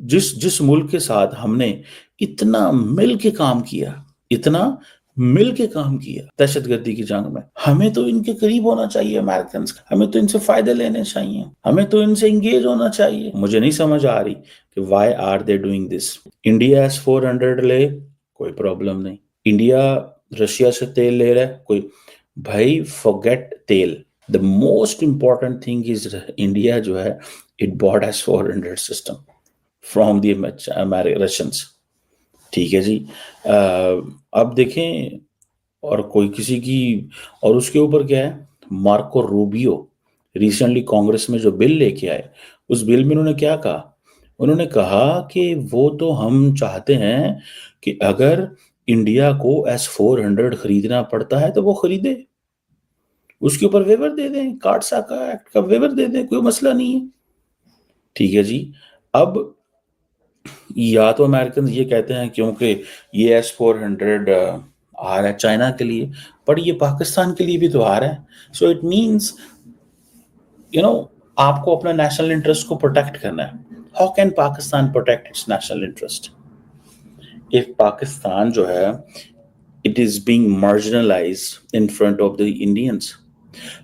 जिस जिस मुल्क के साथ हमने इतना मिल के काम किया, इतना मिल के काम किया दहशतगर्दी की जंग में, हमें तो इनके करीब होना चाहिए अमेरिकन, हमें तो इनसे फायदे लेने चाहिए, हमें तो इनसे इंगेज होना चाहिए। मुझे नहीं समझ आ रही कि why are they doing this. India S-400 ले, कोई प्रॉब्लम नहीं। इंडिया रशिया से तेल ले रहा है, कोई, भाई फॉरगेट तेल, the most important thing is India जो है it bought S-400 system from the Russians. ठीक है जी। अब देखें, और कोई किसी की, और उसके ऊपर क्या है, मार्को रूबियो रिसेंटली कांग्रेस में जो बिल लेके आए, उस बिल में उन्होंने क्या कहा, उन्होंने कहा कि वो तो हम चाहते हैं कि अगर इंडिया को S-400 खरीदना पड़ता है तो वो खरीदे, उसके ऊपर वेवर दे दें, कार्डसा का एक्ट का वेवर दे दें, कोई मसला नहीं है। ठीक है जी। अब या तो अमेरिकन ये कहते हैं क्योंकि ये S-400 आ रहा है चाइना के लिए, पर ये पाकिस्तान के लिए भी तो आ रहा है। सो इट मीन्स आपको अपना नेशनल इंटरेस्ट को प्रोटेक्ट करना है। How can Pakistan protect it's national interest if Pakistan जो है it is being marginalised in front of the Indians.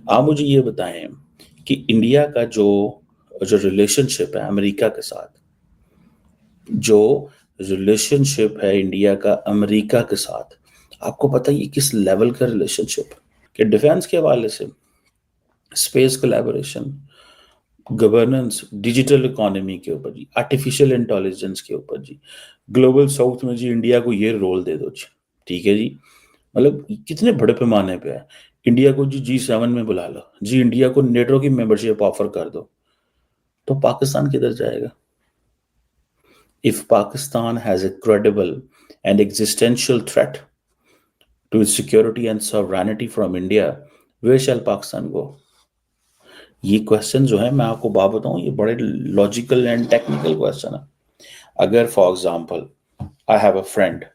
आप मुझे ये बताएं कि इंडिया का जो जो रिलेशनशिप है अमेरिका के साथ, जो रिलेशनशिप है इंडिया का अमेरिका के साथ, आपको पता है ये किस लेवल का रिलेशनशिप, कि डिफेंस के हवाले से, space collaboration, governance, digital economy के ऊपर जी, आर्टिफिशियल इंटेलिजेंस के ऊपर जी, ग्लोबल साउथ में जी इंडिया को ये रोल दे दो जी। ठीक है जी। मतलब कितने बड़े पैमाने पे है। इंडिया को जी G7 में बुला लो जी, इंडिया को नेटो की मेंबरशिप ऑफर कर दो, तो पाकिस्तान किधर जाएगा? If Pakistan has a credible and existential threat to its security and sovereignty from India, where shall Pakistan go? ये क्वेश्चन जो है, मैं आपको बात बताऊं, ये बड़े लॉजिकल एंड टेक्निकल क्वेश्चन है। अगर for example I have a friend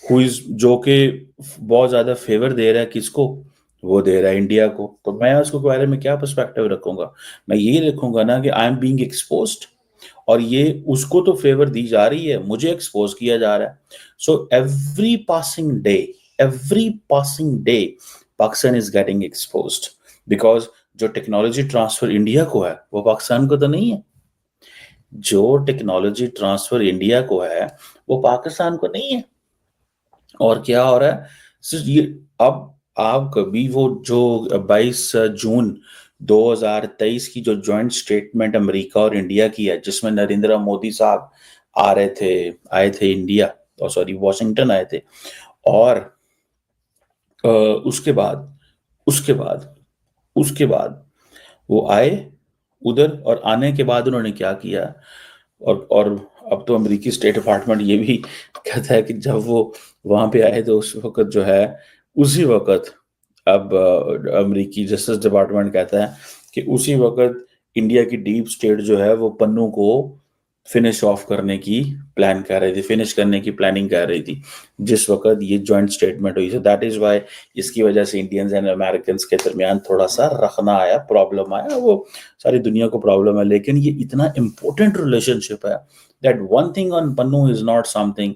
who is, जो कि बहुत ज्यादा फेवर दे रहा है किसको, वो दे रहा है इंडिया को, तो मैं उसको बारे में क्या पर्सपेक्टिव रखूंगा? मैं ये रखूंगा ना कि आई एम बीइंग एक्सपोज्ड, और ये उसको तो फेवर दी जा रही है, मुझे एक्सपोज किया जा रहा है। So every passing day Pakistan is getting exposed, because जो टेक्नोलॉजी ट्रांसफर इंडिया को है वो पाकिस्तान को तो नहीं है। जो टेक्नोलॉजी ट्रांसफर इंडिया को है वो पाकिस्तान को नहीं है। और क्या हो रहा है सिर्फ ये, अब आप कभी वो जो 22 जून 2023 की जो जॉइंट स्टेटमेंट अमेरिका और इंडिया की है, जिसमें नरेंद्र मोदी साहब आए थे इंडिया, और सॉरी वॉशिंगटन आए थे, और उसके बाद उसके बाद उसके बाद वो आए उधर, और आने के बाद उन्होंने क्या किया, और अब तो अमेरिकी स्टेट डिपार्टमेंट ये भी कहता है कि जब वो वहां पे आए तो उस वक्त जो है, उसी वक्त, अब अमेरिकी जस्टिस डिपार्टमेंट कहता है कि उसी वक्त इंडिया की डीप स्टेट जो है वो पन्नू को फिनिश ऑफ करने की प्लान कर रही थी, फिनिश करने की प्लानिंग कर रही थी जिस वक्त ये जॉइंट स्टेटमेंट हुई। सो दैट इज वाई, इसकी वजह से इंडियंस एंड अमेरिकन के दरमियान थोड़ा सा रखना आया, प्रॉब्लम आया, वो सारी दुनिया को प्रॉब्लम है। लेकिन ये इतना इंपॉर्टेंट रिलेशनशिप है that one thing on Pannu is not something,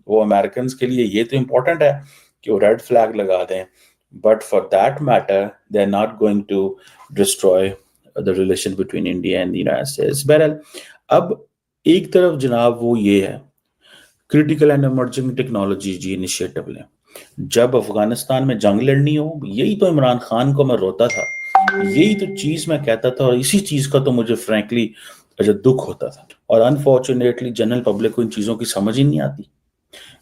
वो अमेरिकन के लिए ये तो इंपॉर्टेंट है कि वो रेड फ्लैग लगा दें, but for that matter they are not going to destroy the relation between India and the United States. बहरहाल, अब एक तरफ जनाब वो ये है क्रिटिकल एंड इमर्जिंग टेक्नोलॉजी जी इनिशिएटिव लें। जब अफगानिस्तान में जंग लड़नी हो, यही तो इमरान खान को मैं रोता था, यही तो चीज मैं कहता था, और इसी चीज का तो मुझे फ्रैंकली दुख होता था। और अनफॉर्चुनेटली जनरल पब्लिक को इन चीजों की समझ ही नहीं आती।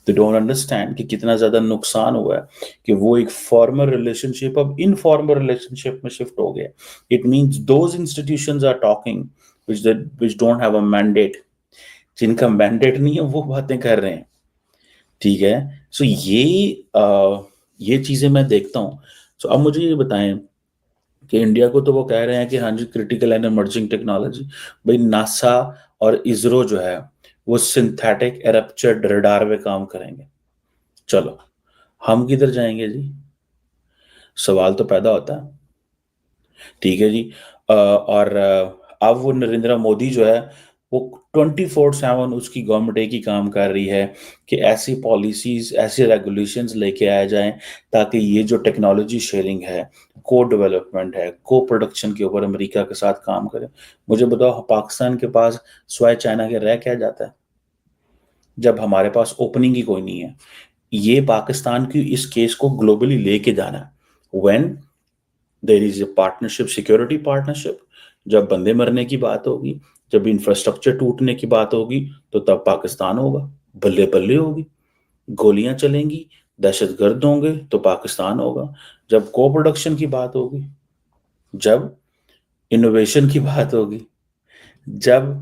दे डोंट अंडरस्टैंड कि कितना ज्यादा नुकसान हुआ है कि वो एक फॉर्मल रिलेशनशिप अब इनफॉर्मल रिलेशनशिप में शिफ्ट हो गया। It means those institutions are talking which don't have a mandate, जिनका मैंडेट नहीं है वो बातें कर रहे हैं। ठीक है। सो ये चीजें मैं देखता हूँ। सो अब मुझे ये बताएं कि इंडिया को तो वो कह रहे हैं कि हाँ जी क्रिटिकल एंड इमर्जिंग टेक्नोलॉजी, भाई नासा और इसरो जो है वो सिंथेटिक एपर्चर रडार पे काम करेंगे। चलो, हम किधर जाएंगे जी? सवाल तो पैदा होता है। ठीक है जी। और अब वो नरेंद्र मोदी जो है वो 24/7 उसकी गवर्नमेंट एक ही काम कर रही है कि ऐसी पॉलिसीज, ऐसे रेगुलेशंस लेके आए जाएं ताकि ये जो टेक्नोलॉजी शेयरिंग है, को डेवलपमेंट है, को प्रोडक्शन के ऊपर अमेरिका के साथ काम करे। मुझे बताओ, पाकिस्तान के पास स्वाय चाइना के रह क्या जाता है जब हमारे पास ओपनिंग ही कोई नहीं है। ये पाकिस्तान की इस केस को ग्लोबली लेके जाना है। When there is a partnership, security partnership, जब बंदे मरने की बात होगी, जब इंफ्रास्ट्रक्चर टूटने की बात होगी, तो तब पाकिस्तान होगा, बल्ले बल्ले होगी। गोलियां चलेंगी, दहशतगर्द होंगे, तो पाकिस्तान होगा। जब को प्रोडक्शन की बात होगी, जब इनोवेशन की बात होगी, जब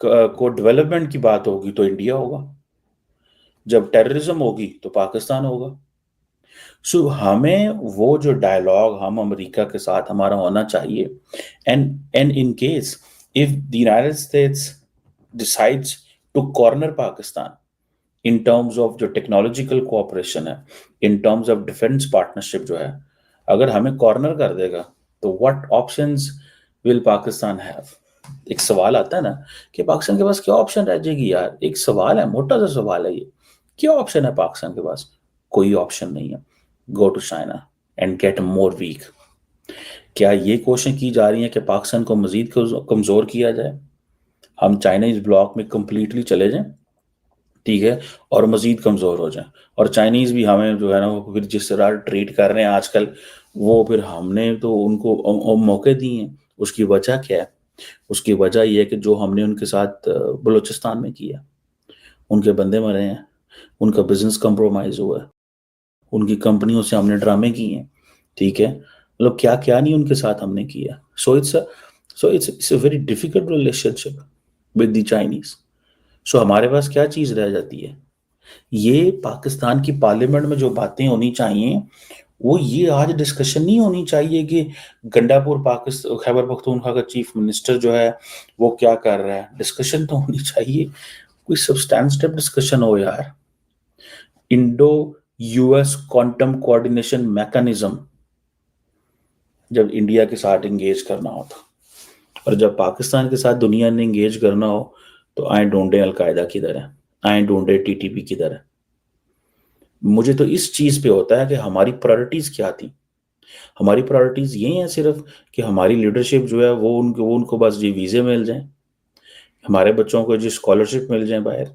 को डेवलपमेंट की बात होगी, तो इंडिया होगा। जब टेररिज्म होगी तो पाकिस्तान होगा। सो हमें वो जो डायलॉग हम अमेरिका के साथ हमारा होना चाहिए, and in case if the United States decides to corner Pakistan in terms of जो टेक्नोलॉजिकल कोऑपरेशन है, in terms of defence partnership जो है, अगर हमें कॉर्नर कर देगा तो what options will Pakistan have. एक सवाल आता है ना कि पाकिस्तान के पास क्या ऑप्शन रह जाएगी यार। एक सवाल है, मोटा सा सवाल है ये, क्या ऑप्शन है पाकिस्तान के पास? कोई ऑप्शन नहीं है। Go to China and get more weak. क्या ये कोशिश की जा रही है कि पाकिस्तान को मजीद कमजोर किया जाए, हम चाइनीज ब्लॉक में कंप्लीटली चले जाएं, ठीक है, और मजीद कमजोर हो जाए, और चाइनीज भी हमें जो है ना वो फिर जिस तरह ट्रीट कर रहे हैं आजकल, वो फिर हमने तो उनको मौके दिए हैं। उसकी वजह क्या है? उसकी वजह यह है कि जो हमने उनके साथ बलूचिस्तान में किया, उनके बंदे मरे हैं, उनका बिजनेस कंप्रोमाइज हुआ है, उनकी कंपनियों से हमने ड्रामे किए हैं, ठीक है, मतलब क्या क्या नहीं उनके साथ हमने किया। So it's a very difficult relationship with the Chinese. सो हमारे पास क्या चीज रह जाती है? ये पाकिस्तान की पार्लियामेंट में जो बातें होनी चाहिए, वो ये आज डिस्कशन नहीं होनी चाहिए कि गंडापुर पाकिस्तान खैबर पख्तूनख्वा का चीफ मिनिस्टर जो है वो क्या कर रहा है। डिस्कशन तो होनी चाहिए, कोई सब्सटैंटिव डिस्कशन हो यार। Indo US quantum coordination mechanism जब इंडिया के साथ एंगेज करना हो तो, और जब पाकिस्तान के साथ दुनिया ने एंगेज करना हो तो आए ढूंढे अलकायदा किधर है, आए ढूंढे टीटीपी किधर है। मुझे तो इस चीज पे होता है कि हमारी प्रायोरिटीज क्या थी। हमारी प्रायोरिटीज यही है सिर्फ कि हमारी लीडरशिप जो है वो उनको बस ये वीजे मिल जाए, हमारे बच्चों को जो स्कॉलरशिप मिल जाए बाहर,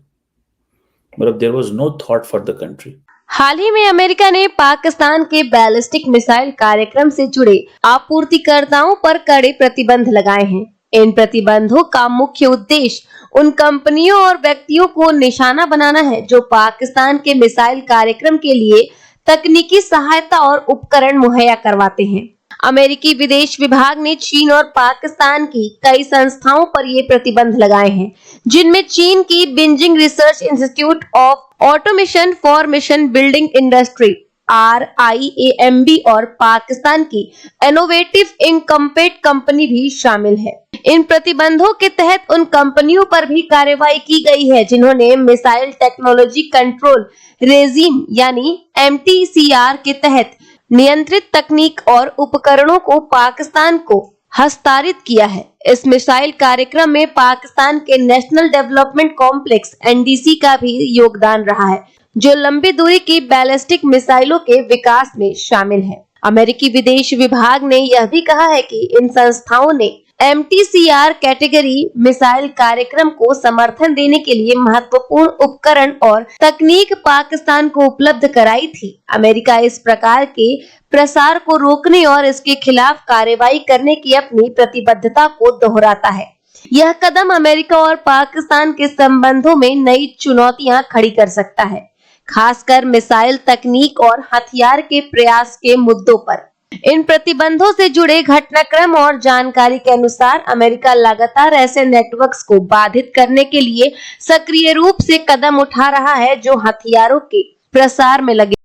मतलब there was no thought for the country. हाल ही में अमेरिका ने पाकिस्तान के बैलिस्टिक मिसाइल कार्यक्रम से जुड़े आपूर्तिकर्ताओं पर कड़े प्रतिबंध लगाए हैं। इन प्रतिबंधों का मुख्य उद्देश्य उन कंपनियों और व्यक्तियों को निशाना बनाना है जो पाकिस्तान के मिसाइल कार्यक्रम के लिए तकनीकी सहायता और उपकरण मुहैया करवाते हैं। अमेरिकी विदेश विभाग ने चीन और पाकिस्तान की कई संस्थाओं पर ये प्रतिबंध लगाए हैं, जिनमें चीन की Beijing research institute of automation for mission building industry RIAMB और पाकिस्तान की इनोवेटिव इनकम्पेट कंपनी भी शामिल है। इन प्रतिबंधों के तहत उन कंपनियों पर भी कार्रवाई की गई है जिन्होंने मिसाइल टेक्नोलॉजी कंट्रोल रेजिम यानी MTCR के तहत नियंत्रित तकनीक और उपकरणों को पाकिस्तान को हस्तांतरित किया है। इस मिसाइल कार्यक्रम में पाकिस्तान के नेशनल डेवलपमेंट कॉम्प्लेक्स NDC का भी योगदान रहा है, जो लंबी दूरी की बैलिस्टिक मिसाइलों के विकास में शामिल है। अमेरिकी विदेश विभाग ने यह भी कहा है कि इन संस्थाओं ने MTCR कैटेगरी मिसाइल कार्यक्रम को समर्थन देने के लिए महत्वपूर्ण उपकरण और तकनीक पाकिस्तान को उपलब्ध कराई थी। अमेरिका इस प्रकार के प्रसार को रोकने और इसके खिलाफ कार्रवाई करने की अपनी प्रतिबद्धता को दोहराता है। यह कदम अमेरिका और पाकिस्तान के संबंधों में नई चुनौतियां खड़ी कर सकता है, खासकर मिसाइल तकनीक और हथियार के प्रयास के मुद्दों पर। इन प्रतिबंधों से जुड़े घटनाक्रम और जानकारी के अनुसार अमेरिका लगातार ऐसे नेटवर्क्स को बाधित करने के लिए सक्रिय रूप से कदम उठा रहा है जो हथियारों के प्रसार में लगे